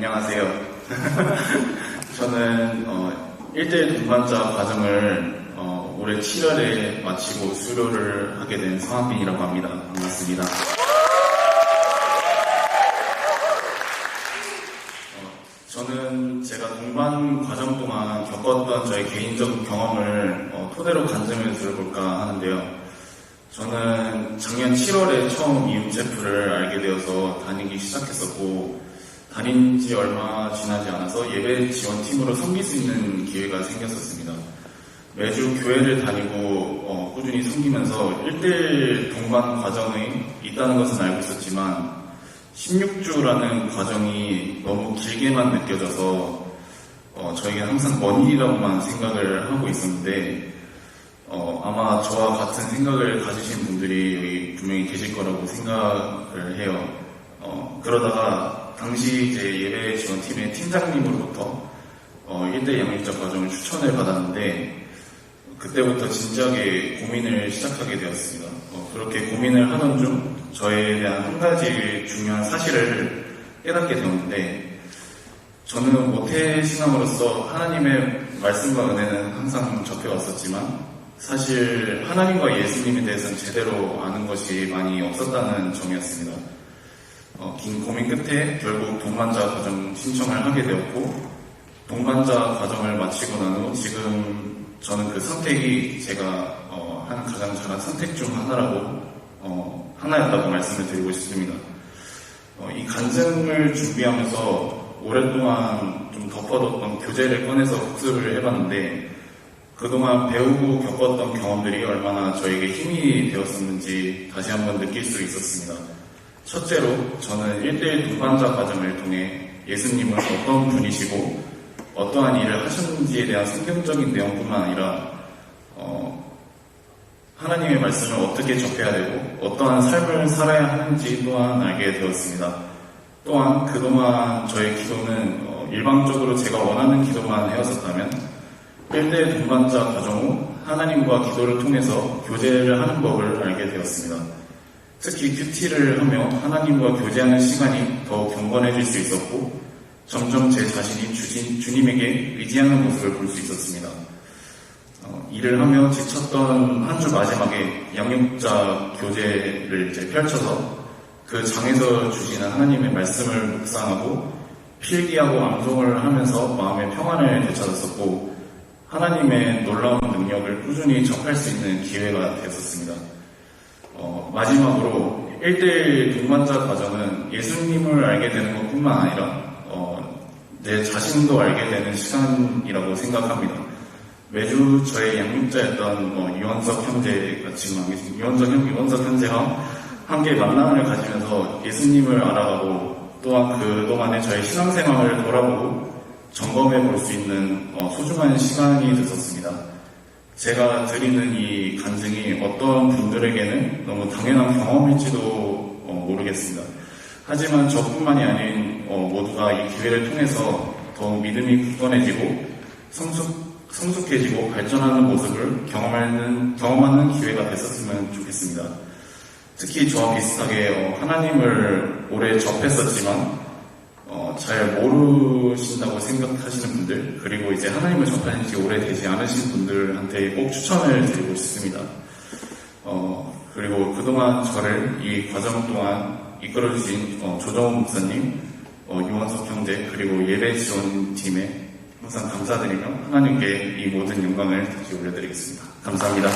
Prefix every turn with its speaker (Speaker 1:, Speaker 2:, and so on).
Speaker 1: 안녕하세요. 저는 1대1 동반자 과정을 올해 7월에 마치고 수료를 하게 된 성학빈이라고 합니다. 반갑습니다. 저는 제가 동반 과정 동안 겪었던 저의 개인적 경험을 토대로 간증을 들어볼까 하는데요. 저는 작년 7월에 처음 이음체프를 알게 되어서 다니기 시작했었고, 다닌 지 얼마 지나지 않아서 예배 지원팀으로 섬길 수 있는 기회가 생겼었습니다. 매주 교회를 다니고 꾸준히 섬기면서 1대1 동반 과정이 있다는 것은 알고 있었지만 16주라는 과정이 너무 길게만 느껴져서 저에게 항상 먼 일이라고만 생각을 하고 있었는데 아마 저와 같은 생각을 가지신 분들이 여기 분명히 계실 거라고 생각을 해요. 그러다가 당시 이제 예배 지원팀의 팀장님으로부터 1대 양육자 과정을 추천을 받았는데 그때부터 진지하게 고민을 시작하게 되었습니다. 그렇게 고민을 하던 중 저에 대한 한 가지 중요한 사실을 깨닫게 되었는데 저는 모태신앙으로서 하나님의 말씀과 은혜는 항상 접해왔었지만 사실 하나님과 예수님에 대해서는 제대로 아는 것이 많이 없었다는 점이었습니다. 긴 고민 끝에 결국 동반자 과정 신청을 하게 되었고 동반자 과정을 마치고 난 후 지금 저는 그 선택이 제가 한 가장 잘한 선택 중 하나였다고 말씀을 드리고 싶습니다. 이 간증을 준비하면서 오랫동안 좀 덮어뒀던 교재를 꺼내서 복습을 해봤는데 그동안 배우고 겪었던 경험들이 얼마나 저에게 힘이 되었었는지 다시 한번 느낄 수 있었습니다. 첫째로 저는 1대1 동반자 과정을 통해 예수님은 어떤 분이시고 어떠한 일을 하셨는지에 대한 성경적인 내용뿐만 아니라 하나님의 말씀을 어떻게 접해야 되고 어떠한 삶을 살아야 하는지 또한 알게 되었습니다. 또한 그동안 저의 기도는 일방적으로 제가 원하는 기도만 해왔었다면 1대1 동반자 과정 후 하나님과 기도를 통해서 교제를 하는 법을 알게 되었습니다. 특히 큐티를 하며 하나님과 교제하는 시간이 더욱 경건해질 수 있었고 점점 제 자신이 주님에게 의지하는 모습을 볼 수 있었습니다. 일을 하며 지쳤던 한 주 마지막에 양육자 교제를 이제 펼쳐서 그 장에서 주시는 하나님의 말씀을 묵상하고 필기하고 암송을 하면서 마음의 평안을 되찾았었고 하나님의 놀라운 능력을 꾸준히 접할 수 있는 기회가 되었습니다. 마지막으로 1대1 동반자 과정은 예수님을 알게 되는 것뿐만 아니라 내 자신도 알게 되는 시간이라고 생각합니다. 매주 저의 양육자였던 유원석 형제가 지금 유원석 형제와 함께 만남을 가지면서 예수님을 알아가고 또한 그동안의 저의 신앙생활을 돌아보고 점검해 볼 수 있는 소중한 시간이 됐었습니다. 제가 드리는 이 간증이 어떤 분들에게는 너무 당연한 경험일지도 모르겠습니다. 하지만 저뿐만이 아닌 모두가 이 기회를 통해서 더욱 믿음이 굳건해지고 성숙해지고 발전하는 모습을 경험하는 기회가 됐었으면 좋겠습니다. 특히 저와 비슷하게 하나님을 오래 접했었지만 잘 모르신다고 생각하시는 분들 그리고 이제 하나님을 접하신 지 오래되지 않으신 분들한테 꼭 추천을 드리고 싶습니다. 그리고 그동안 저를 이 과정 동안 이끌어주신 조정훈 목사님, 유원석 형제 그리고 예배 지원팀에 항상 감사드리며 하나님께 이 모든 영광을 다시 올려드리겠습니다. 감사합니다.